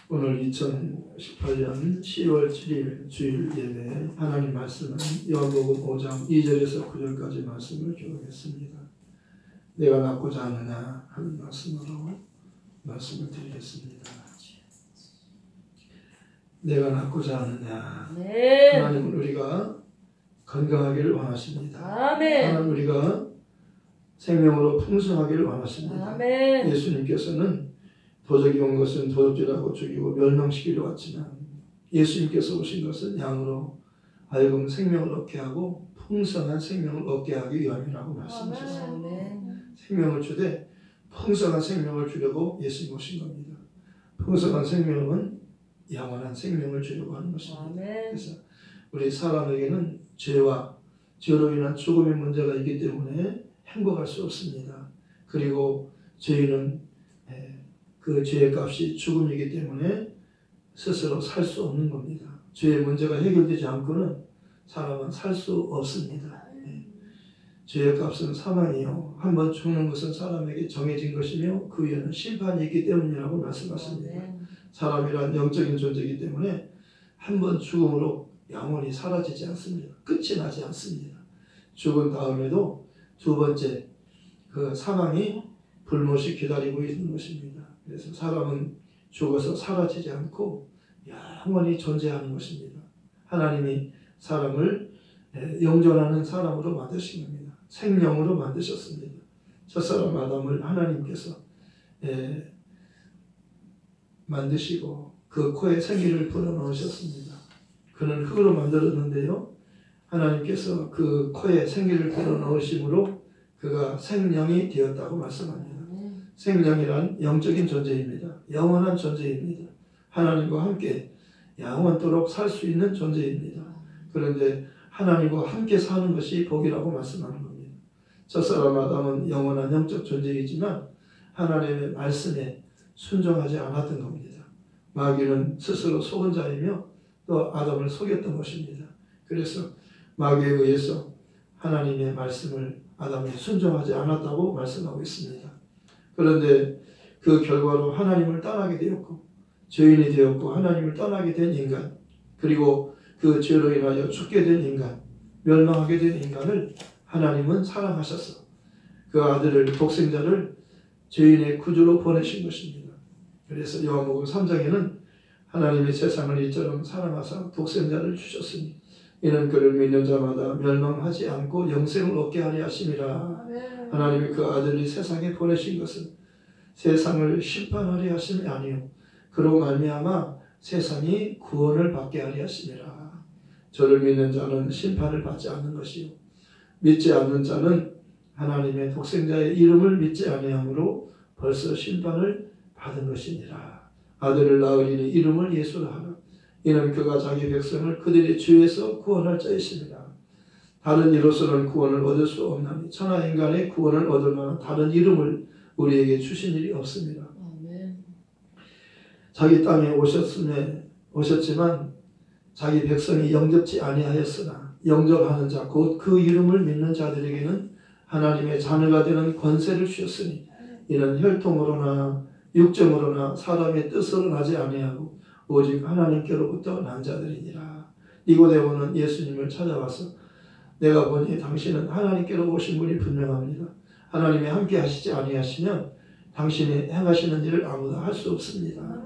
오늘 2018년 10월 7일 주일 예배 하나님 말씀은 요한복음 5장 2절에서 9절까지 말씀을 기록했습니다. 내가 낳고자 하느냐 하는 말씀으로 말씀을 드리겠습니다. 내가 낳고자 하느냐. 네. 하나님은 우리가 건강하기를 원하십니다. 아멘. 하나님 우리가 생명으로 풍성하기를 원하십니다. 아멘. 예수님께서는 도적이 온 것은 도둑질하고 죽이고 멸망시키려 왔지만 예수님께서 오신 것은 양으로 하여금 생명을 얻게 하고 풍성한 생명을 얻게 하기 위함이라고 말씀하셨습니다. 생명을 주되 풍성한 생명을 주려고 예수님 오신 겁니다. 풍성한 생명은 영원한 생명을 주려고 하는 것입니다. 아멘. 그래서 우리 사람에게는 죄와 죄로 인한 죽음의 문제가 있기 때문에 행복할 수 없습니다. 그리고 죄인은 그 죄의 값이 죽음이기 때문에 스스로 살 수 없는 겁니다. 죄의 문제가 해결되지 않고는 사람은 살 수 없습니다. 죄의 값은 사망이요. 한번 죽는 것은 사람에게 정해진 것이며 그 위에는 심판이 있기 때문이라고 말씀하십니다. 사람이란 영적인 존재이기 때문에 한번 죽음으로 영원히 사라지지 않습니다. 끝이 나지 않습니다. 죽은 다음에도 두 번째 그 사망이 불못이 기다리고 있는 것입니다. 그래서 사람은 죽어서 사라지지 않고 영원히 존재하는 것입니다. 하나님이 사람을 영존하는 사람으로 만드신 겁니다. 생명으로 만드셨습니다. 첫사람 아담을 하나님께서 만드시고 그 코에 생기를 불어넣으셨습니다. 그는 흙으로 만들었는데요. 하나님께서 그 코에 생기를 불어넣으심으로 그가 생명이 되었다고 말씀합니다. 생명이란 영적인 존재입니다. 영원한 존재입니다. 하나님과 함께 영원토록 살 수 있는 존재입니다. 그런데 하나님과 함께 사는 것이 복이라고 말씀하는 겁니다. 첫사람 아담은 영원한 영적 존재이지만 하나님의 말씀에 순종하지 않았던 겁니다. 마귀는 스스로 속은 자이며 또 아담을 속였던 것입니다. 그래서 마귀에 의해서 하나님의 말씀을 아담이 순종하지 않았다고 말씀하고 있습니다. 그런데 그 결과로 하나님을 떠나게 되었고 죄인이 되었고 하나님을 떠나게 된 인간, 그리고 그 죄로 인하여 죽게 된 인간, 멸망하게 된 인간을 하나님은 사랑하셔서 그 아들을 독생자를 죄인의 구주로 보내신 것입니다. 그래서 요한복음 3장에는 하나님이 세상을 이처럼 사랑하사 독생자를 주셨으니 이는 그를 믿는 자마다 멸망하지 않고 영생을 얻게 하려 하심이라. 하나님이 그 아들을 세상에 보내신 것은 세상을 심판하려 하심이 아니요 그로 말미암아 세상이 구원을 받게 하려 하심이라. 저를 믿는 자는 심판을 받지 않는 것이요 믿지 않는 자는 하나님의 독생자의 이름을 믿지 아니하므로 벌써 심판을 받은 것이니라. 아들을 낳으리니 이름을 예수라 하라. 이는 그가 자기 백성을 그들의 죄에서 구원할 자이십니다. 다른 이로서는 구원을 얻을 수 없나니 천하 인간의 구원을 얻을 만한 다른 이름을 우리에게 주신 일이 없습니다. 아멘. 자기 땅에 오셨지만 자기 백성이 영접지 아니하였으나 영접하는 자 곧 그 이름을 믿는 자들에게는 하나님의 자녀가 되는 권세를 주셨으니 이는 혈통으로나 육정으로나 사람의 뜻으로 나지 아니하고 오직 하나님께로부터 난 자들이니라. 니고데모는 예수님을 찾아와서 내가 보니 당신은 하나님께로 오신 분이 분명합니다. 하나님이 함께 하시지 아니하시면 당신이 행하시는 일을 아무나 할 수 없습니다.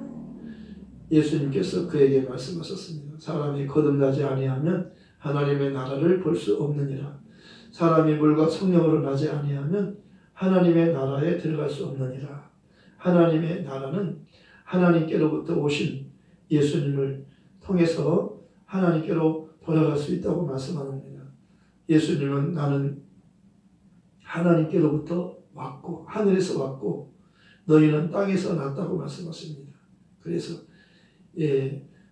예수님께서 그에게 말씀하셨습니다. 사람이 거듭나지 아니하면 하나님의 나라를 볼 수 없느니라. 사람이 물과 성령으로 나지 아니하면 하나님의 나라에 들어갈 수 없느니라. 하나님의 나라는 하나님께로부터 오신 예수님을 통해서 하나님께로 돌아갈 수 있다고 말씀합니다. 예수님은 나는 하나님께로부터 왔고 하늘에서 왔고 너희는 땅에서 났다고 말씀하십니다. 그래서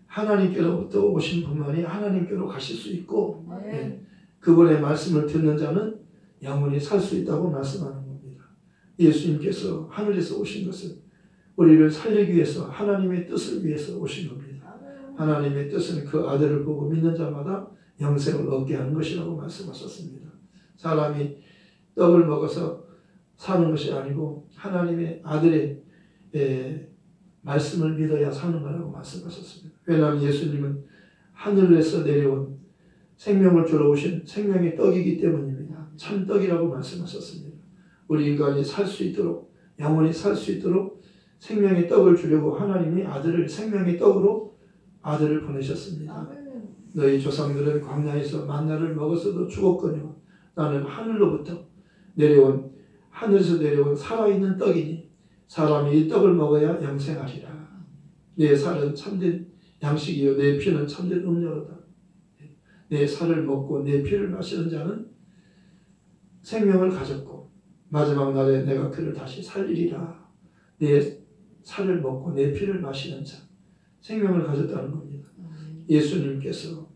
하나님께로부터 오신 분만이 하나님께로 가실 수 있고 그분의 말씀을 듣는 자는 영원히 살 수 있다고 말씀하는 겁니다. 예수님께서 하늘에서 오신 것은 우리를 살리기 위해서 하나님의 뜻을 위해서 오신 겁니다. 하나님의 뜻은 그 아들을 보고 믿는 자마다 영생을 얻게 하는 것이라고 말씀하셨습니다. 사람이 떡을 먹어서 사는 것이 아니고 하나님의 아들의 말씀을 믿어야 사는 거라고 말씀하셨습니다. 왜냐하면 예수님은 하늘에서 내려온 생명을 주러 오신 생명의 떡이기 때문입니다. 참떡이라고 말씀하셨습니다. 우리 인간이 살 수 있도록, 영원히 살 수 있도록 생명의 떡을 주려고 하나님이 아들을 생명의 떡으로 아들을 보내셨습니다. 너희 조상들은 광야에서 만나를 먹었어도 죽었거니와 나는 하늘에서 내려온 살아있는 떡이니 사람이 이 떡을 먹어야 영생하리라. 내 살은 참된 양식이요 내 피는 참된 음료로다. 내 살을 먹고 내 피를 마시는 자는 생명을 가졌고 마지막 날에 내가 그를 다시 살리리라. 내 살을 먹고 내 피를 마시는 자 생명을 가졌다는 겁니다. 예수님께서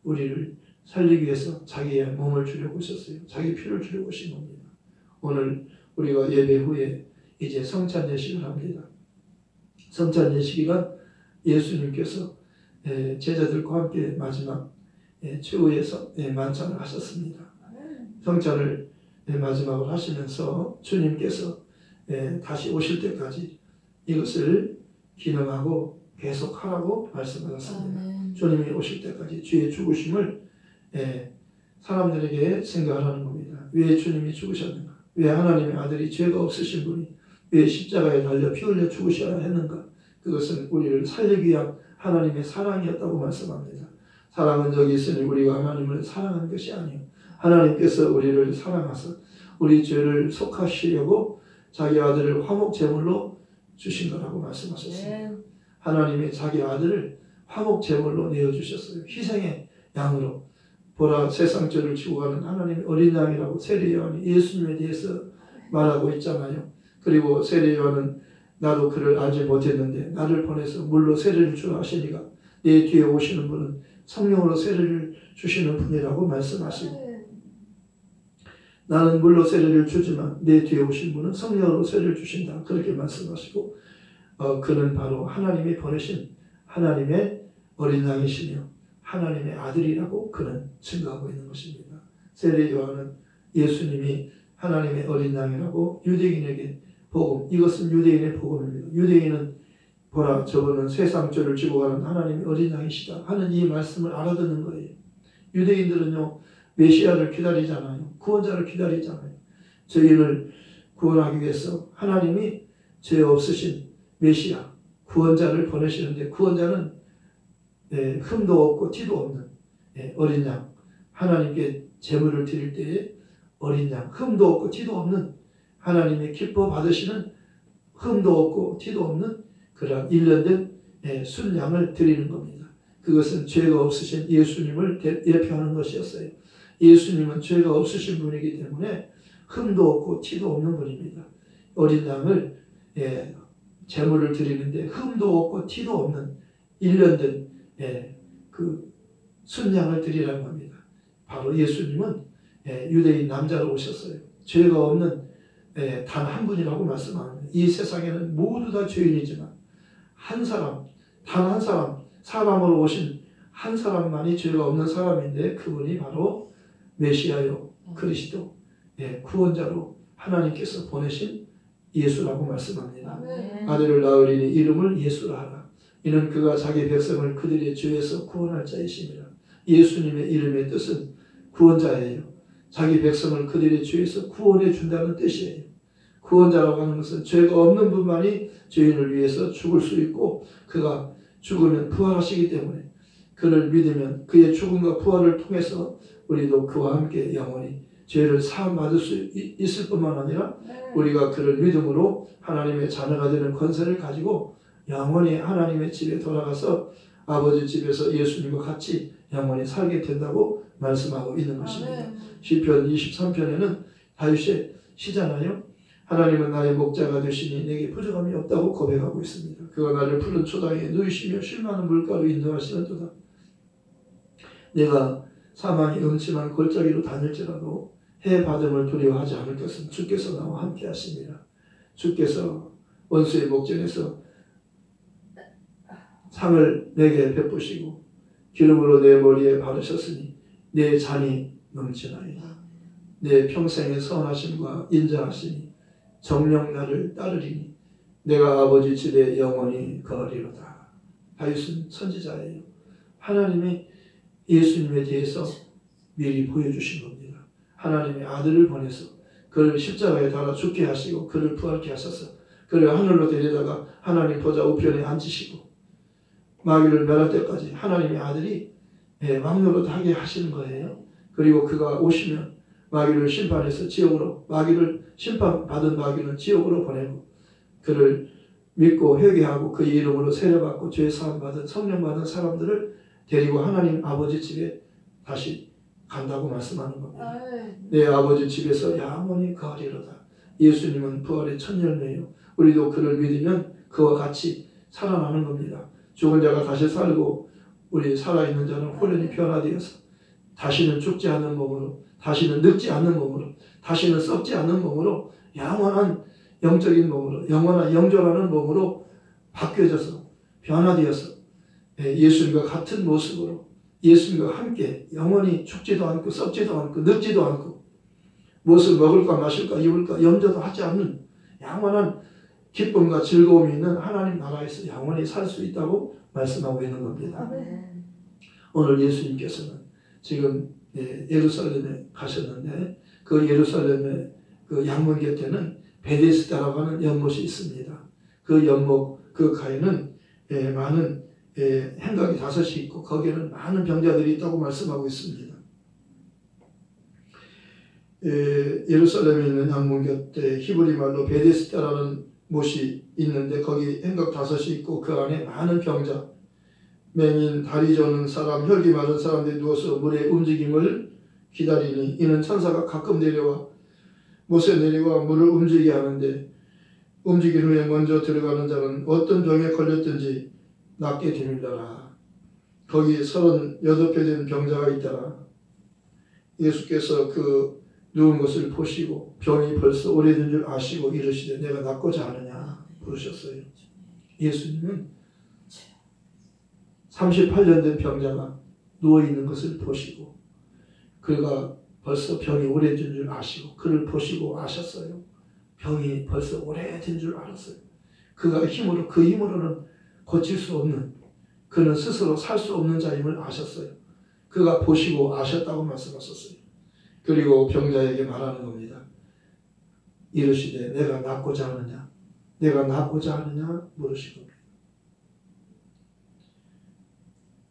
우리를 살리기 위해서 자기의 몸을 주려고 오셨어요. 자기 피를 주려고 오신 겁니다. 오늘 우리가 예배 후에 이제 성찬 예식을 합니다. 성찬 예식이란 예수님께서 제자들과 함께 마지막 최후의 만찬을 하셨습니다. 성찬을 마지막으로 하시면서 주님께서 다시 오실 때까지 이것을 기념하고 계속하라고 말씀하셨습니다. 주님이 오실 때까지 주의 죽으심을 사람들에게 생각하라는 겁니다. 왜 주님이 죽으셨는가? 왜 하나님의 아들이 죄가 없으신 분이 왜 십자가에 달려 피 흘려 죽으셔야 했는가? 그것은 우리를 살리기 위한 하나님의 사랑이었다고 말씀합니다. 사랑은 여기 있으니 우리가 하나님을 사랑한 것이 아니요 하나님께서 우리를 사랑하사 우리 죄를 속하시려고 자기 아들을 화목 제물로 주신 거라고 말씀하셨습니다. 하나님이 자기 아들을 화목 제물로 내어주셨어요. 희생의 양으로. 보라 세상 죄를 지고 가는 하나님의 어린 양이라고 세례 요한이 예수님에 대해서 말하고 있잖아요. 그리고 세례 요한은 나도 그를 알지 못했는데 나를 보내서 물로 세례를 주라 하시니까 내 뒤에 오시는 분은 성령으로 세례를 주시는 분이라고 말씀하시고 나는 물로 세례를 주지만 내 뒤에 오신 분은 성령으로 세례를 주신다. 그렇게 말씀하시고 그는 바로 하나님이 보내신 하나님의 어린 양이시며 하나님의 아들이라고 그는 증거하고 있는 것입니다. 세례 요한은 예수님이 하나님의 어린 양이라고 유대인에게 복음, 이것은 유대인의 복음입니다. 유대인은 보라 저분은 세상 죄를 지고 가는 하나님의 어린 양이시다 하는 이 말씀을 알아듣는 거예요. 유대인들은요 메시아를 기다리잖아요. 구원자를 기다리잖아요. 저희를 구원하기 위해서 하나님이 죄 없으신 메시아 구원자를 보내시는데 구원자는 흠도 없고 티도 없는 어린 양 하나님께 제물을 드릴 때에 어린 양 흠도 없고 티도 없는 하나님의 기뻐 받으시는 흠도 없고 티도 없는 그러한 일련된 순양을 드리는 겁니다. 그것은 죄가 없으신 예수님을 예표하는 것이었어요. 예수님은 죄가 없으신 분이기 때문에 흠도 없고 티도 없는 분입니다. 어린 양을 제물을 드리는데 흠도 없고 티도 없는 일련된 그 순양을 드리라는 겁니다. 바로 예수님은 유대인 남자로 오셨어요. 죄가 없는 단 한 분이라고 말씀합니다. 이 세상에는 모두 다 죄인이지만 한 사람, 단 한 사람, 사람으로 오신 한 사람만이 죄가 없는 사람인데 그분이 바로 메시아요 그리스도 구원자로 하나님께서 보내신 예수라고 말씀합니다. 아들을 낳으리니 이름을 예수라 하라. 이는 그가 자기 백성을 그들의 죄에서 구원할 자이심이라. 예수님의 이름의 뜻은 구원자예요. 자기 백성을 그들의 죄에서 구원해 준다는 뜻이에요. 구원자라고 하는 것은 죄가 없는 분만이 죄인을 위해서 죽을 수 있고 그가 죽으면 부활하시기 때문에 그를 믿으면 그의 죽음과 부활을 통해서 우리도 그와 함께 영원히 죄를 사함받을 수 있을 뿐만 아니라 우리가 그를 믿음으로 하나님의 자녀가 되는 권세를 가지고 영원히 하나님의 집에 돌아가서 아버지 집에서 예수님과 같이 영원히 살게 된다고 말씀하고 있는 것입니다. 시편 23편에는 다윗의 시잖아요. 하나님은 나의 목자가 되시니 내게 부족함이 없다고 고백하고 있습니다. 그가 나를 푸른 초당에 누이시며 쉴 만한 물가로 인도하시는도다. 내가 사망의 음침한 골짜기로 다닐지라도 해 받음을 두려워하지 않을 것은 주께서 나와 함께 하십니다. 주께서 원수의 목전에서 상을 내게 베푸시고 기름으로 내 머리에 바르셨으니 내 잔이 넘치나이다. 내 평생의 선하심과 인자하심이 정녕 나를 따르리니 내가 아버지 집에 영원히 거하리로다. 다윗은 선지자예요. 하나님이 예수님에 대해서 미리 보여주신 겁니다. 하나님의 아들을 보내서 그를 십자가에 달아 죽게 하시고 그를 부활케 하셔서 그를 하늘로 데려다가 하나님 보좌 우편에 앉히시고 마귀를 멸할 때까지 하나님의 아들이 왕노릇 하게 하시는 거예요. 그리고 그가 오시면 마귀를 심판해서 지옥으로, 마귀를 심판받은 마귀는 지옥으로 보내고 그를 믿고 회개하고 그의 이름으로 세례받고 죄 사함받은 성령 받은 사람들을 데리고 하나님 아버지 집에 다시 간다고 말씀하는 겁니다. 내 아버지 집에서 영원히 거하리로다. 예수님은 부활의 첫 열매예요. 우리도 그를 믿으면 그와 같이 살아나는 겁니다. 죽은 자가 다시 살고 우리 살아있는 자는 호련히 변화되어서 다시는 죽지 않는 몸으로, 다시는 늙지 않는 몸으로, 다시는 썩지 않는 몸으로, 영원한 영적인 몸으로, 영원한 영존하는 몸으로 바뀌어져서 변화되어서 예수님과 같은 모습으로 예수님과 함께 영원히 죽지도 않고 썩지도 않고 늙지도 않고 무엇을 먹을까 마실까 입을까 염려도 하지 않는 영원한 기쁨과 즐거움이 있는 하나님 나라에서 영원히 살 수 있다고 말씀하고 있는 겁니다. 오늘 예수님께서는 지금 예루살렘에 가셨는데 그 예루살렘의 그 양문 곁에는 베데스다라고 하는 연못이 있습니다. 그 연못 그 가에는 많은 행각이 5이 있고 거기에는 많은 병자들이 있다고 말씀하고 있습니다. 예루살렘에 있는 양문 곁에 히브리 말로 베데스다라는 못이 있는데 거기 행각 5이 있고 그 안에 많은 병자, 맹인, 다리 저는 사람, 혈기 마른 사람들이 누워서 물의 움직임을 기다리니 이는 천사가 가끔 내려와 못에 내려와 물을 움직이게 하는데 움직인 후에 먼저 들어가는 자는 어떤 병에 걸렸든지 낫게 되밀더라. 거기 38배 된 병자가 있더라. 예수께서 그 누운 것을 보시고 병이 벌써 오래된 줄 아시고 이르시되 내가 낫고자 하느냐 부르셨어요. 예수님은 38년 된 병자가 누워있는 것을 보시고 그가 벌써 병이 오래된 줄 아시고 그를 보시고 아셨어요. 병이 벌써 오래된 줄 알았어요. 그가 힘으로 그 힘으로는 고칠 수 없는 그는 스스로 살 수 없는 자임을 아셨어요. 그가 보시고 아셨다고 말씀하셨어요. 그리고 병자에게 말하는 겁니다. 이르시되 내가 낫고자 하느냐 내가 낫고자 하느냐 물으신 겁니다.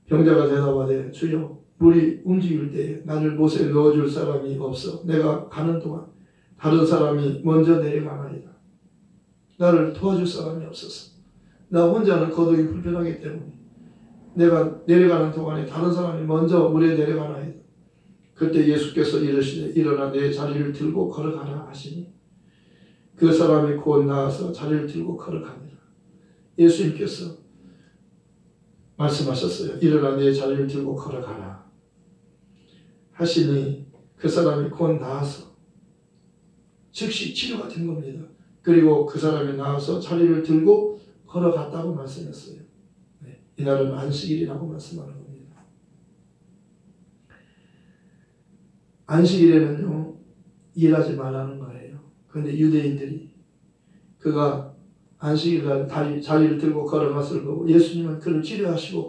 병자가 대답하되 주여 물이 움직일 때에 나를 못에 넣어줄 사람이 없어 내가 가는 동안 다른 사람이 먼저 내려가나이다. 나를 도와줄 사람이 없어서 나 혼자는 거동이 불편하기 때문에 내가 내려가는 동안에 다른 사람이 먼저 물에 내려가나이다. 그때 예수께서 이르시되 일어나 내 자리를 들고 걸어가라 하시니 그 사람이 곧 나와서 자리를 들고 걸어갑니다. 예수님께서 말씀하셨어요. 일어나 내 자리를 들고 걸어가라 하시니 그 사람이 곧 나와서 즉시 치료가 된 겁니다. 그리고 그 사람이 나와서 자리를 들고 걸어갔다고 말씀했어요. 이날은 안식일이라고 말씀하는 겁니다. 안식일에는요 일하지 말라는 거예요. 그런데 유대인들이 그가 안식일날 자리를 들고 걸어갔을 거고 예수님은 그를 치료하시고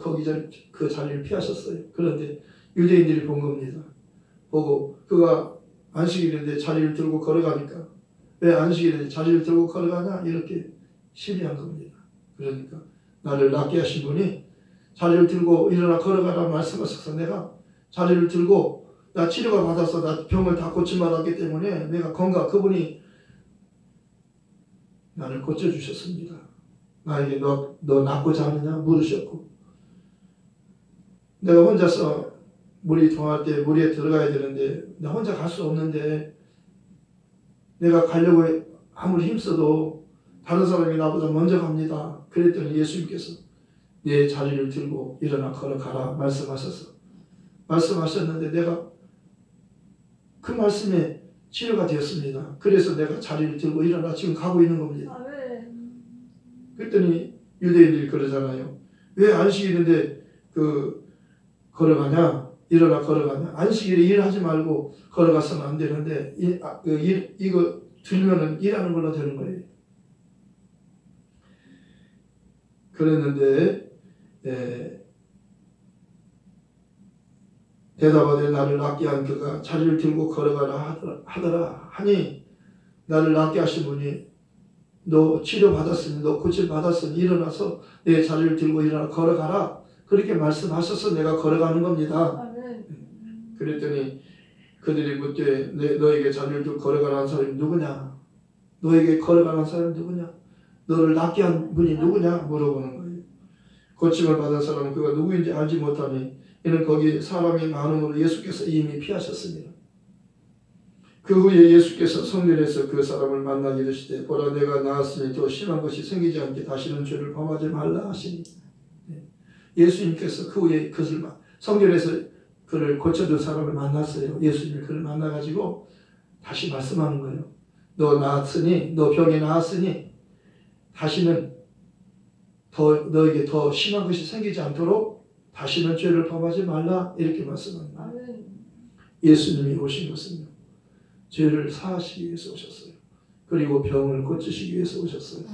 그 자리를 피하셨어요. 그런데 유대인들이 본 겁니다. 보고 그가 안식일인데 자리를 들고 걸어가니까 왜 안식일에 자리를 들고 걸어가냐 이렇게 시비한 겁니다. 그러니까 나를 낫게 하신 분이 자리를 들고 일어나 걸어가라 말씀하셔서 내가 자리를 들고 나 치료가 받아서 나 병을 다 고침받았기 때문에 내가 그분이 나를 고쳐주셨습니다. 나에게 너 낫고자 하느냐 물으셨고 내가 혼자서 물이 통할 때 물에 들어가야 되는데 나 혼자 갈 수 없는데 내가 가려고 아무리 힘써도 다른 사람이 나보다 먼저 갑니다. 그랬더니 예수님께서 내 자리를 들고 일어나 걸어가라 말씀하셨는데 내가 그 말씀에 치료가 되었습니다. 그래서 내가 자리를 들고 일어나 지금 가고 있는 겁니다. 그랬더니 유대인들이 그러잖아요. 왜 안식일인데 걸어가냐? 일어나 걸어가냐? 안식일에 일하지 말고 걸어가서는 안 되는데 이거 들면은 일하는 걸로 되는 거예요. 그랬는데 대답하되 나를 낫게 한 그가 자리를 들고 걸어가라 하더라 하니 나를 낫게 하신 분이 너 치료받았으니 너 고침받았으니 일어나서 내 자리를 들고 일어나 걸어가라 그렇게 말씀하셔서 내가 걸어가는 겁니다. 그랬더니 그들이 묻되 너에게 자리를 들고 걸어가라는 사람이 누구냐? 너에게 걸어가는 사람이 누구냐? 너를 낫게 한 분이 누구냐? 물어보는 거예요. 고침을 받은 사람은 그가 누구인지 알지 못하니 이는 거기 사람이 많음으로 예수께서 이미 피하셨습니다. 그 후에 예수께서 성전에서 그 사람을 만나 이르시되 보라 내가 나았으니 더 심한 것이 생기지 않게 다시는 죄를 범하지 말라 하시니 예수님께서 그 후에 그것을 성전에서 그를 고쳐준 사람을 만났어요. 예수님이 그를 만나가지고 다시 말씀하는 거예요. 너 나았으니 너 병이 나았으니 다시는 너에게 더 심한 것이 생기지 않도록 다시는 죄를 범하지 말라 이렇게 말씀합니다. 예수님이 오신 것은요. 죄를 사하시기 위해서 오셨어요. 그리고 병을 고치시기 위해서 오셨어요.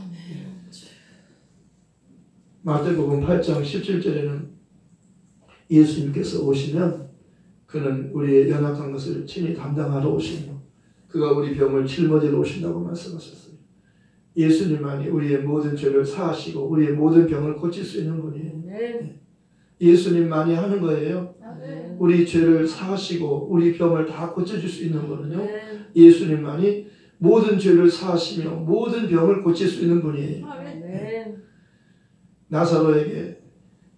마태복음 8장 17절에는 예수님께서 오시면 그는 우리의 연약한 것을 친히 담당하러 오시며 그가 우리 병을 짊어지러 오신다고 말씀하셨어요. 예수님만이 우리의 모든 죄를 사하시고 우리의 모든 병을 고칠 수 있는 분이에요. 예수님만이 하는 거예요. 우리 죄를 사하시고 우리 병을 다 고쳐줄 수 있는 분은요. 예수님만이 모든 죄를 사하시며 모든 병을 고칠 수 있는 분이에요.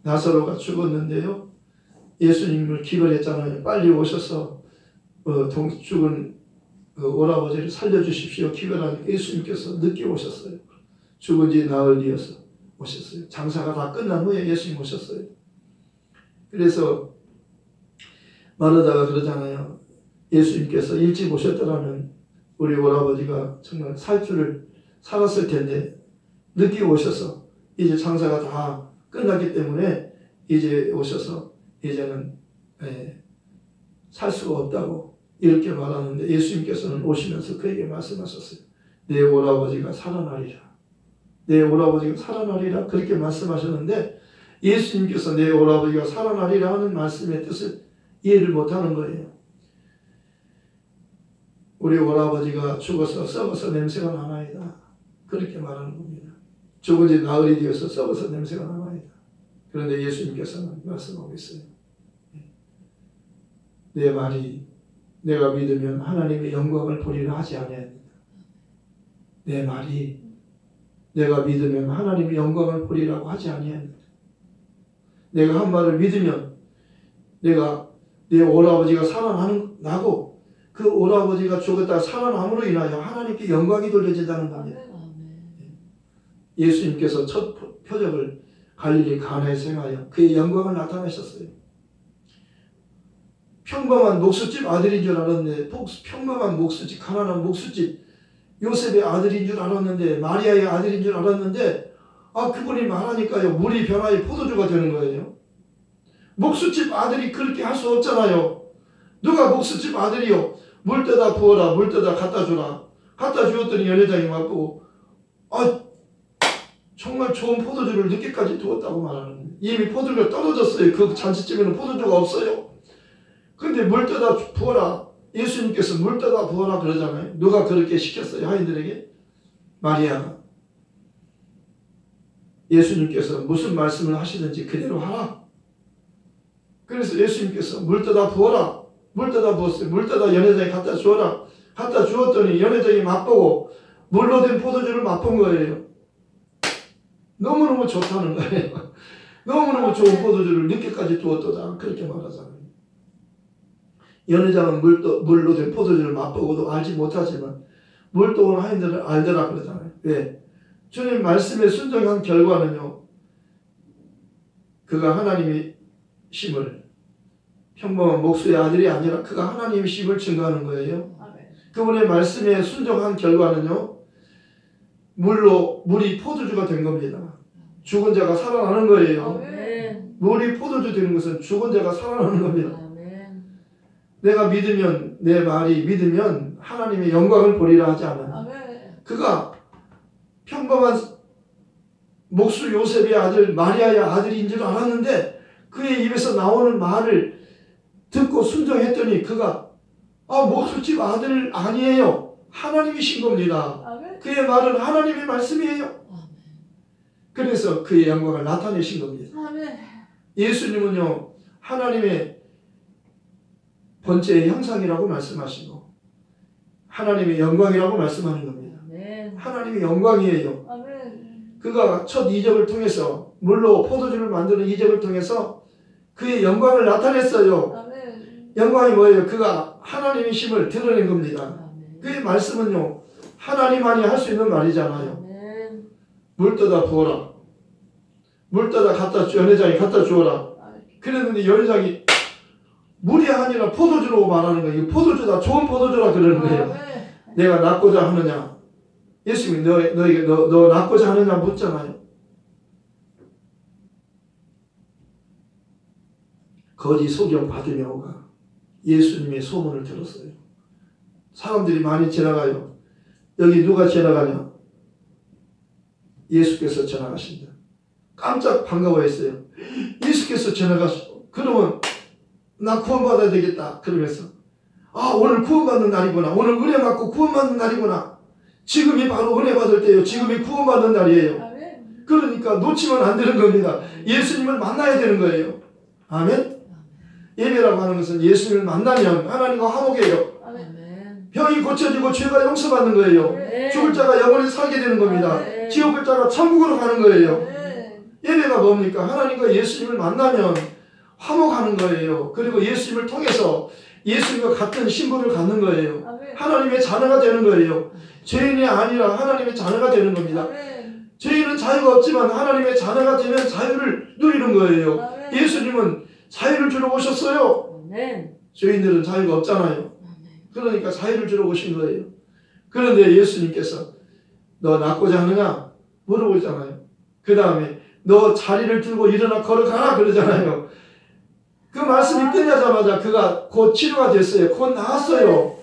나사로가 죽었는데요. 예수님을 기도했잖아요. 빨리 오셔서 죽은 오라버지를 살려주십시오. 기도하니까 예수님께서 늦게 오셨어요. 죽은 지 나흘 뒤여서 오셨어요. 장사가 다 끝난 후에 예수님 오셨어요. 그래서 마르다가 그러잖아요. 예수님께서 일찍 오셨더라면 우리 오라버지가 정말 살았을 텐데 늦게 오셔서 이제 장사가 다 끝났기 때문에 이제 오셔서 이제는 살 수가 없다고 이렇게 말하는데 예수님께서는 오시면서 그에게 말씀하셨어요. 내 오라버지가 살아나리라. 내 오라버지가 살아나리라 그렇게 말씀하셨는데 예수님께서 내 오라버지가 살아나리라 하는 말씀의 뜻을 이해를 못하는 거예요. 우리 오라버지가 죽어서 썩어서 냄새가 나나이다. 그렇게 말하는 겁니다. 죽은 지 나흘이 되어서 썩어서 냄새가 나나이다. 그런데 예수님께서는 말씀하고 있어요. 내 말이 내가 믿으면 하나님의 영광을 보리라 하지 아니하니까. 내 말이 내가 믿으면 하나님의 영광을 보리라고 하지 아니하니까. 내가 한 말을 믿으면 내 오라버지가 살아나고 그 오라버지가 죽었다가 살아남으로 인하여 하나님께 영광이 돌려진다는 겁니다. 예수님께서 첫 표적을 갈릴리 가나에서 행하여 그의 영광을 나타내셨어요. 평범한 목수집 아들인 줄 알았는데 평범한 목수집, 가난한 목수집 요셉의 아들인 줄 알았는데 마리아의 아들인 줄 알았는데 그분이 말하니까요. 물이 변화의 포도주가 되는 거예요. 목수집 아들이 그렇게 할 수 없잖아요. 누가 목수집 아들이요. 물 떠다 부어라. 물 떠다 갖다 주라. 갖다 주었더니 연회장이 왔고 정말 좋은 포도주를 늦게까지 두었다고 말하는 거예요. 이미 포도주가 떨어졌어요. 그 잔치집에는 포도주가 없어요. 근데 물 떠다 부어라. 예수님께서 물 떠다 부어라 그러잖아요. 누가 그렇게 시켰어요? 하인들에게? 마리아가. 예수님께서 무슨 말씀을 하시든지 그대로 하라. 그래서 예수님께서 물 떠다 부어라. 물 떠다 부었어요. 물 떠다 연회장에 갖다 주어라. 갖다 주었더니 연회장이 맛보고 물로 된 포도주를 맛본 거예요. 너무너무 좋다는 거예요. 너무너무 좋은 포도주를 늦게까지 두었도다. 그렇게 말하잖아요. 연회장은 물로 된 포도주를 맛보고도 알지 못하지만 물도 온 하인들은 알더라 그러잖아요. 왜? 주님 말씀에 순종한 결과는요. 그가 하나님의 심을 평범한 목수의 아들이 아니라 그가 하나님의 심을 증거하는 거예요. 그분의 말씀에 순종한 결과는요. 물이 포도주가 된 겁니다. 죽은 자가 살아나는 거예요. 물이 포도주 되는 것은 죽은 자가 살아나는 겁니다. 내가 믿으면 내 말이 믿으면 하나님의 영광을 보리라 하지 않아요. 그가 평범한 목수 요셉의 아들 마리아의 아들인 줄 알았는데 그의 입에서 나오는 말을 듣고 순종했더니 그가 목수집 아들 아니에요. 하나님이신 겁니다. 아멘. 그의 말은 하나님의 말씀이에요. 그래서 그의 영광을 나타내신 겁니다. 아멘. 예수님은요 하나님의 번째의 형상이라고 말씀하시고 하나님의 영광이라고 말씀하는 겁니다. 아멘. 하나님의 영광이에요. 아멘. 그가 첫 이적을 통해서 물로 포도주를 만드는 이적을 통해서 그의 영광을 나타냈어요. 아멘. 영광이 뭐예요? 그가 하나님이심을 드러낸 겁니다. 아멘. 그의 말씀은요 하나님만이 할 수 있는 말이잖아요. 아멘. 물 떠다 부어라. 물 떠다 연회장에 갖다 주어라. 그랬는데 연회장이 물이 아니라 포도주로 말하는 거예요. 포도주다, 좋은 포도주라 그러는 거예요. 아멘. 내가 낫고자 하느냐? 예수님이 너에게 너 낫고자 하느냐 묻잖아요. 거지 소경 바디메오가 예수님의 소문을 들었어요. 사람들이 많이 지나가요. 여기 누가 지나가냐? 예수께서 지나가신다. 깜짝 반가워했어요. 예수께서 지나가시고 그러면 나 구원받아야 되겠다. 그러면서 오늘 구원받는 날이구나. 오늘 은혜 받고 구원받는 날이구나. 지금이 바로 은혜 받을 때예요. 지금이 구원받는 날이에요. 아멘. 그러니까 놓치면 안 되는 겁니다. 예수님을 만나야 되는 거예요. 아멘. 예배라고 하는 것은 예수님을 만나면 하나님과 화목해요. 아멘. 병이 고쳐지고 죄가 용서받는 거예요. 아멘. 죽을 자가 영원히 살게 되는 겁니다. 아멘. 지옥을 자가 천국으로 가는 거예요. 아멘. 예배가 뭡니까? 하나님과 예수님을 만나면 화목하는 거예요. 그리고 예수님을 통해서 예수님과 같은 신분을 갖는 거예요. 아멘. 하나님의 자녀가 되는 거예요. 죄인이 아니라 하나님의 자녀가 되는 겁니다. 아멘. 죄인은 자유가 없지만 하나님의 자녀가 되면 자유를 누리는 거예요. 아멘. 예수님은 자유를 주러 오셨어요. 아멘. 죄인들은 자유가 없잖아요. 아멘. 그러니까 자유를 주러 오신 거예요. 그런데 예수님께서 너 낫고자 하느냐? 물어보잖아요. 그 다음에 너 자리를 들고 일어나 걸어가라 그러잖아요. 그 말씀이 끝나자마자 그가 곧 치료가 됐어요. 곧 나았어요.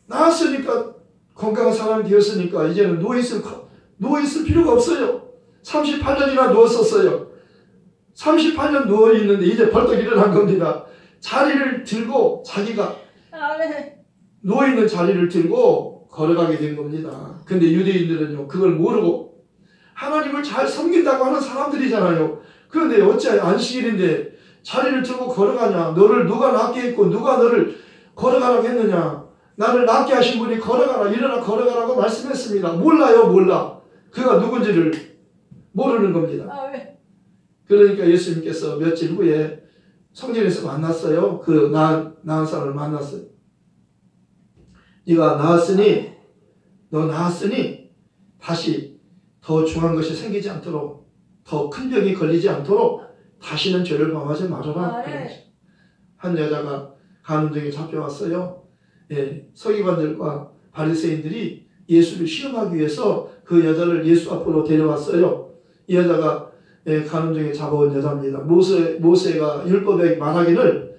나았으니까 건강한 사람이 되었으니까 이제는 누워있을 필요가 없어요. 38년이나 누웠었어요. 38년 누워있는데 이제 벌떡 일어난 겁니다. 자리를 들고 자기가 아멘. 누워있는 자리를 들고 걸어가게 된 겁니다. 근데 유대인들은요 그걸 모르고 하나님을 잘 섬긴다고 하는 사람들이잖아요. 그런데 어찌 안식일인데 자리를 들고 걸어가냐? 너를 누가 낫게 했고 누가 너를 걸어가라고 했느냐? 나를 낫게 하신 분이 걸어가라 일어나 걸어가라고 말씀했습니다. 몰라요. 몰라. 그가 누군지를 모르는 겁니다. 아멘. 그러니까 예수님께서 며칠 후에 성전에서 만났어요. 그 나은 사람을 만났어요. 네가 나았으니 너 나았으니 다시 더 중한 것이 생기지 않도록 더 큰 병이 걸리지 않도록 다시는 죄를 범하지 말아라. 한 여자가 가는 중에 잡혀왔어요. 서기관들과 바리새인들이 예수를 시험하기 위해서 그 여자를 예수 앞으로 데려왔어요. 이 여자가 가는 중에 잡아온 여자입니다. 모세가 율법에 말하기를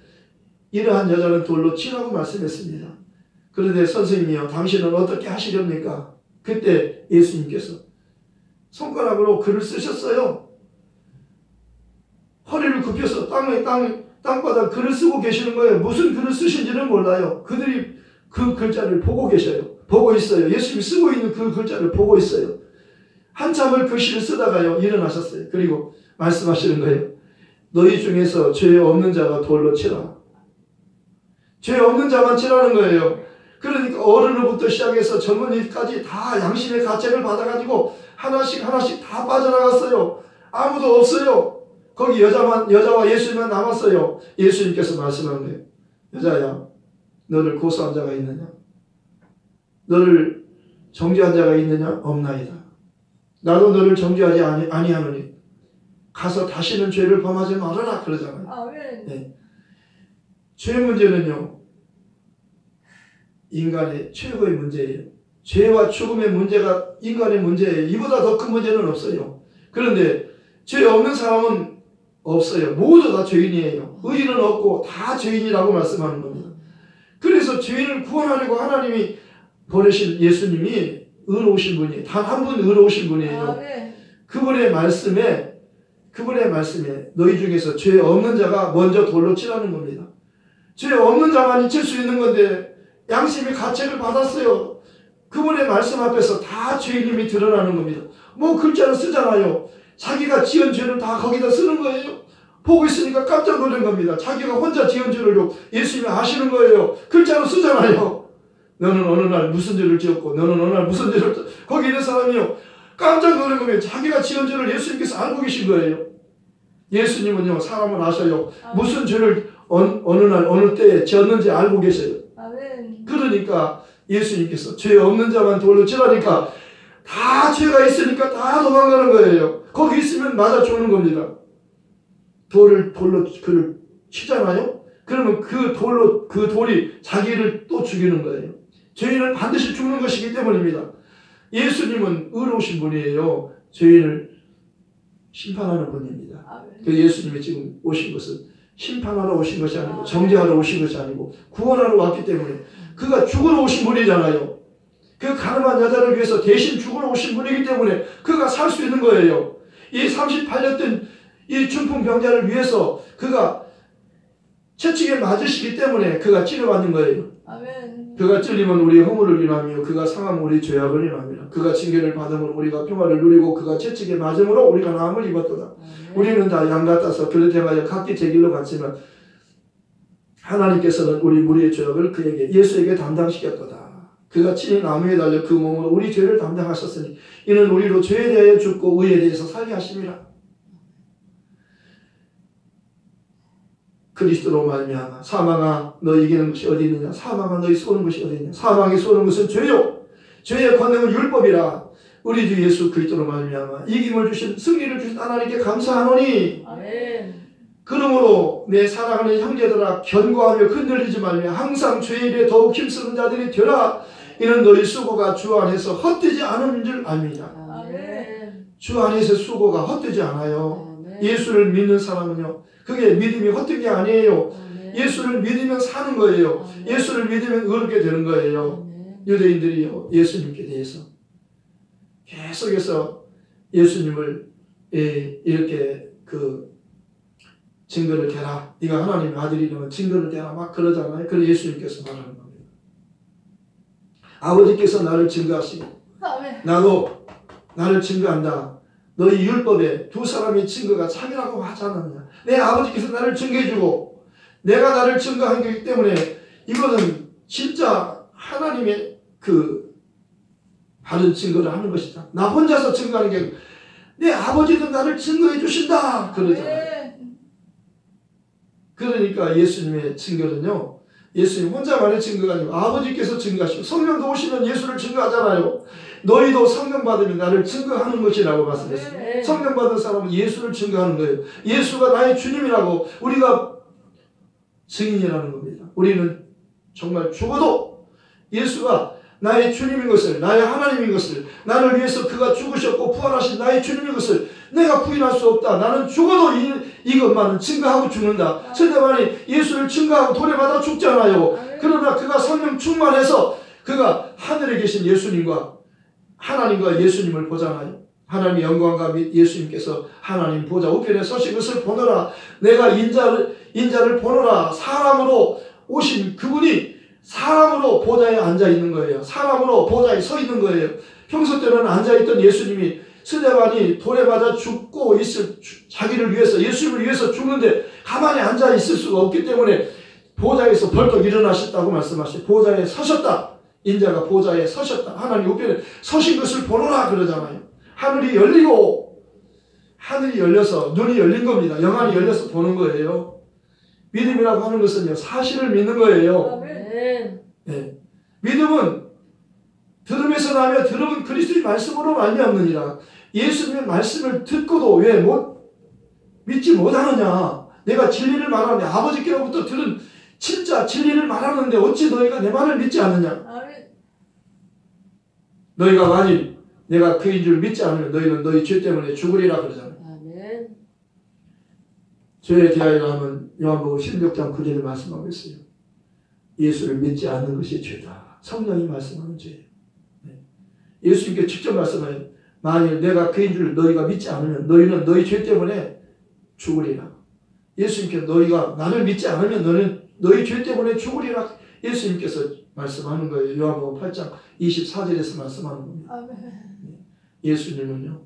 이러한 여자는 돌로 치라고 말씀했습니다. 그런데 선생님이요 당신은 어떻게 하시렵니까? 그때 예수님께서 손가락으로 글을 쓰셨어요. 허리를 굽혀서 땅바닥 글을 쓰고 계시는 거예요. 무슨 글을 쓰신지는 몰라요. 그들이 그 글자를 보고 계셔요. 보고 있어요. 예수님이 쓰고 있는 그 글자를 보고 있어요. 한참을 글씨를 쓰다가요 일어나셨어요. 그리고 말씀하시는 거예요. 너희 중에서 죄 없는 자가 돌로 치라. 죄 없는 자만 치라는 거예요. 그러니까 어른으로부터 시작해서 젊은이까지 다 양심의 가책을 받아가지고 하나씩 다 빠져나갔어요. 아무도 없어요. 거기 여자와 예수님만 남았어요. 예수님께서 말씀하는 거예요. 여자야, 너를 고소한 자가 있느냐? 너를 정죄한 자가 있느냐? 없나이다. 나도 너를 정죄하지 아니하노니 가서 다시는 죄를 범하지 말아라 그러잖아요. 아멘. 네. 죄 문제는요 인간의 최고의 문제예요. 죄와 죽음의 문제가 인간의 문제예요. 이보다 더 큰 문제는 없어요. 그런데 죄 없는 사람은 없어요. 모두 다 죄인이에요. 의인은 없고 다 죄인이라고 말씀하는 겁니다. 그래서 죄인을 구원하려고 하나님이 보내신 예수님이 의로우신 분이에요. 단 한 분 의로우신 분이에요. 아멘. 그분의 말씀에 너희 중에서 죄 없는 자가 먼저 돌로 치라는 겁니다. 죄 없는 자만이 칠 수 있는 건데 양심의 가책을 받았어요. 그분의 말씀 앞에서 다 죄인임이 드러나는 겁니다. 뭐 글자를 쓰잖아요. 자기가 지은 죄를 다 거기다 쓰는 거예요. 보고 있으니까 깜짝 놀란 겁니다. 자기가 혼자 지은 죄를 예수님이 아시는 거예요. 글자로 쓰잖아요. 너는 어느 날 무슨 죄를 지었고 너는 어느 날 무슨 죄를 거기 있는 사람이요. 깜짝 놀란 겁니다. 자기가 지은 죄를 예수님께서 알고 계신 거예요. 예수님은요 사람을 아셔요. 무슨 죄를 어느 날 어느 때에 지었는지 알고 계셔요. 아멘. 그러니까 예수님께서 죄 없는 자만 돌로 치라니까 다 죄가 있으니까 다 도망가는 거예요. 거기 있으면 맞아 죽는 겁니다. 돌로 그를 치잖아요. 그러면 그 돌이 자기를 또 죽이는 거예요. 죄인은 반드시 죽는 것이기 때문입니다. 예수님은 의로우신 분이에요. 죄인을 심판하는 분입니다. 아멘. 그 예수님이 지금 오신 것은 심판하러 오신 것이 아니고 정죄하러 오신 것이 아니고 구원하러 왔기 때문에 그가 죽으러 오신 분이잖아요. 그 가늠한 여자를 위해서 대신 죽으러 오신 분이기 때문에 그가 살 수 있는 거예요. 이 38년 된 이 중풍병자를 위해서 그가 채찍에 맞으시기 때문에 그가 치료받는 거예요. 아멘. 그가 찔리면 우리의 허물을 인하며 그가 상하면 우리 죄악을 인합니다. 그가 징계를 받음으로 우리가 평화를 누리고 그가 채찍에 맞음으로 우리가 나음을 입었도다. 아멘. 우리는 다 양 같아서 그릇 행하여 각기 제 길로 갔지만 하나님께서는 우리 무리의 죄악을 그에게 예수에게 담당시켰도다. 그가 친히 나무에 달려 그 몸으로 우리 죄를 담당하셨으니 이는 우리로 죄에 대하여 죽고 의에 대해서 살게 하심이라. 그리스도로 말미암아 사망아 너 이기는 것이 어디 있느냐. 사망아 너희 쏘는 것이 어디 있느냐. 사망이 쏘는 것은 죄요. 죄의 권능은 율법이라. 우리 주 예수 그리스도로 말미암아 이김을 주신 승리를 주신 하나님께 감사하노니. 아멘. 그러므로 내 사랑하는 형제들아 견고하며 흔들리지 말며 항상 죄의 일에 더욱 힘쓰는 자들이 되라. 이는 너희 수고가 주 안에서 헛되지 않은 줄 압니다. 아멘. 주 안에서 수고가 헛되지 않아요. 아멘. 예수를 믿는 사람은요 그게 믿음이 헛된 게 아니에요. 아멘. 예수를 믿으면 사는 거예요. 아멘. 예수를 믿으면 의롭게 되는 거예요. 아멘. 유대인들이요 예수님께 대해서 계속해서 예수님을 이렇게 증거를 대라. 네가 하나님의 아들이라면 증거를 대라 막 그러잖아요. 그래서 예수님께서 말하는 겁니다. 아버지께서 나를 증거하시고 아멘. 나도 나를 증거한다. 너희 율법에 두 사람의 증거가 참이라고 하지 않았냐. 내 아버지께서 나를 증거해주고 내가 나를 증거한 거기 때문에 이거는 진짜 하나님의 바른 증거를 하는 것이다. 나 혼자서 증거하는 게 아니고 내 아버지도 나를 증거해 주신다 그러잖아요. 그러니까 예수님의 증거는요 예수님 혼자만의 증거가 아니고 아버지께서 증거하시고 성령도 오시면 예수를 증거하잖아요. 너희도 성령 받으면 나를 증거하는 것이라고 말씀했어요. 성령 받은 사람은 예수를 증거하는 거예요. 예수가 나의 주님이라고 우리가 증인이라는 겁니다. 우리는 정말 죽어도 예수가 나의 주님인 것을, 나의 하나님인 것을, 나를 위해서 그가 죽으셨고 부활하신 나의 주님인 것을 내가 부인할 수 없다. 나는 죽어도 이것만은 증거하고 죽는다. 스데반이 예수를 증거하고 돌에 받아 죽잖아요. 그러나 그가 성령 충만해서 그가 하늘에 계신 예수님과 하나님과 예수님을 보잖아요. 하나님의 영광과 예수님께서 하나님 보좌 우편에 서신 것을 보노라. 내가 인자를 보노라. 사람으로 오신 그분이 사람으로 보좌에 앉아 있는 거예요. 사람으로 보좌에 서 있는 거예요. 평소 때는 앉아 있던 예수님이 스데반이 돌에 맞아 죽고 있을 자기를 위해서 예수님을 위해서 죽는데 가만히 앉아 있을 수가 없기 때문에 보좌에서 벌떡 일어나셨다고 말씀하시고 보좌에 서셨다. 인자가 보좌에 서셨다. 하나님 우편에 서신 것을 보노라 그러잖아요. 하늘이 열려서 눈이 열린 겁니다. 영안이 열려서 보는 거예요. 믿음이라고 하는 것은요 사실을 믿는 거예요. 네. 믿음은 들음에서 나며 들음은 그리스도의 말씀으로 말미암느니라. 예수님의 말씀을 듣고도 왜 믿지 못하느냐. 내가 진리를 말하는데 아버지께로부터 들은 진짜 진리를 말하는데 어찌 너희가 내 말을 믿지 않느냐. 너희가 만일 내가 그인 줄 믿지 않으면 너희는 너희 죄 때문에 죽으리라 그러잖아요. 죄에 대하여 하면 요한복음 16장 9절에 말씀하고 있어요. 예수를 믿지 않는 것이 죄다. 성령이 말씀하는 죄예요. 네. 예수님께 직접 말씀하여 만일 내가 그인 줄 너희가 믿지 않으면 너희는 너희 죄 때문에 죽으리라. 예수님께서 너희가 나를 믿지 않으면 너는 너희 죄 때문에 죽으리라. 예수님께서 말씀하는 거예요. 요한복음 8장 24절에서 말씀하는 겁니다. 아멘. 예수님은요,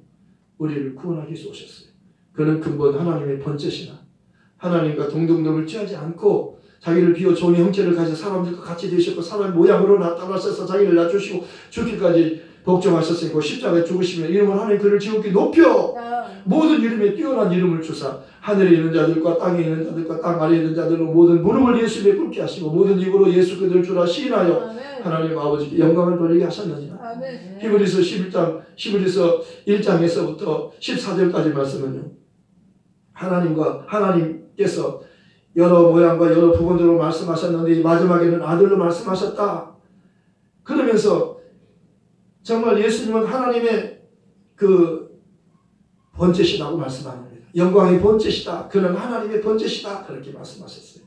우리를 구원하기 위해서 오셨어요. 그는 근본 하나님의 번째시나 하나님과 동등됨을 취하지 않고 자기를 비워 종의 형체를 가진 사람들과 같이 되셨고 사람 모양으로 나타나셔서 자기를 낮추시고 죽기까지 복종하셨으니까 십자가에 죽으시면 이름을 하나님 그를 지극히 높여 모든 이름에 뛰어난 이름을 주사 하늘에 있는 자들과 땅에 있는 자들과 땅 아래에 있는 자들로 모든 무릎을 예수님에 꿇게 하시고 모든 입으로 예수 그들 주라 시인하여 아멘. 하나님 아버지께 영광을 돌리게 하셨느니라. 아멘. 히브리서 11장 1장에서부터 14절까지 말씀은요, 하나님께서 여러 모양과 여러 부분으로 말씀하셨는데 마지막에는 아들로 말씀하셨다. 그러면서 정말 예수님은 하나님의 그 번째시다고 말씀하는 겁니다. 영광의 번째시다. 그는 하나님의 번째시다. 그렇게 말씀하셨어요.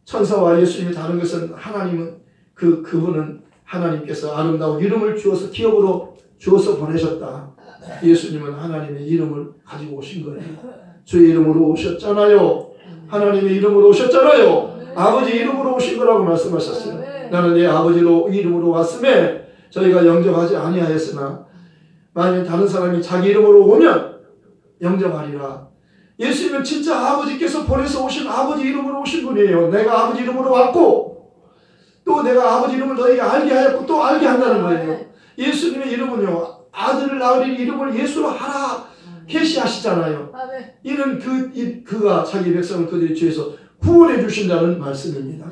천사와 예수님이 다른 것은 하나님은 그분은 하나님께서 아름다운 이름을 주어서 기업으로 주어서 보내셨다. 예수님은 하나님의 이름을 가지고 오신 거예요. 주의 이름으로 오셨잖아요. 하나님의 이름으로 오셨잖아요. 아버지 이름으로 오신 거라고 말씀하셨어요. 나는 내 아버지로 이름으로 왔음에 저희가 영접하지 아니하였으나 만일 다른 사람이 자기 이름으로 오면 영접하리라. 예수님은 진짜 아버지께서 보내서 오신 아버지 이름으로 오신 분이에요. 내가 아버지 이름으로 왔고 또 내가 아버지 이름을 너희에게 알게 하였고 또 알게 한다는 거예요. 예수님의 이름은요, 아들을 낳으리 이름을 예수로 하라 계시하시잖아요. 이는 그가 자기 백성을 그들의 죄에서 구원해 주신다는 말씀입니다.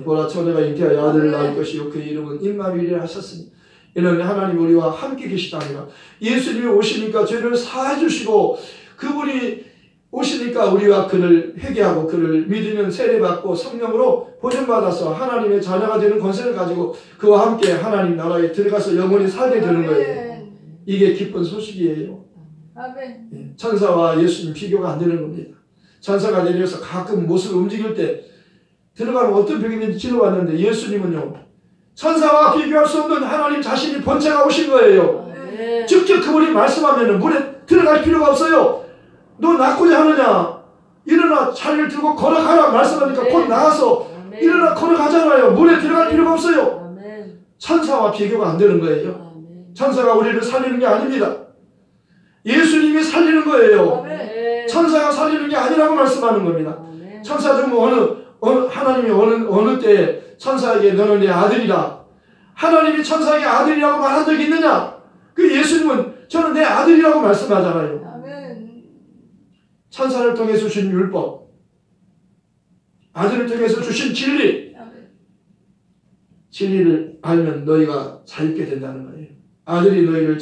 보라 처녀가 잉태하여 아들을 낳을 것이요 그의 이름은 임마누엘이라 하셨으니 이는 하나님 우리와 함께 계시다니라. 예수님이 오시니까 죄를 사해 주시고 그분이 오시니까 우리와 그를 회개하고 그를 믿으면 세례받고 성령으로 보존받아서 하나님의 자녀가 되는 권세를 가지고 그와 함께 하나님 나라에 들어가서 영원히 살게 되는 거예요. 이게 기쁜 소식이에요. 아멘. 천사와 예수님 비교가 안 되는 겁니다. 천사가 내려서 가끔 못을 움직일 때 들어가면 어떤 벽이 있는지 찔러봤는데 예수님은요, 천사와 비교할 수 없는 하나님 자신이 번체가 오신 거예요. 직접 그분이 말씀하면 물에 들어갈 필요가 없어요. 너 낫고자 하느냐? 일어나 자리를 들고 걸어가라 말씀하니까 곧 나와서 일어나 걸어가잖아요. 물에 들어갈 필요가 없어요. 천사와 비교가 안 되는 거예요. 천사가 우리를 살리는 게 아닙니다. 예수님이 살리는 거예요. 천사가 살리는 게 아니라고 말씀하는 겁니다. 천사 중 하나님이 어느 때 천사에게 너는 내 아들이다. 하나님이 천사에게 아들이라고 말한 적이 있느냐? 그 예수님은 저는 내 아들이라고 말씀하잖아요. 천사를 통해서 주신 율법, 아들을 통해서 주신 진리, 진리를 알면 너희가 자유케 된다는 거예요. 아들이 너희를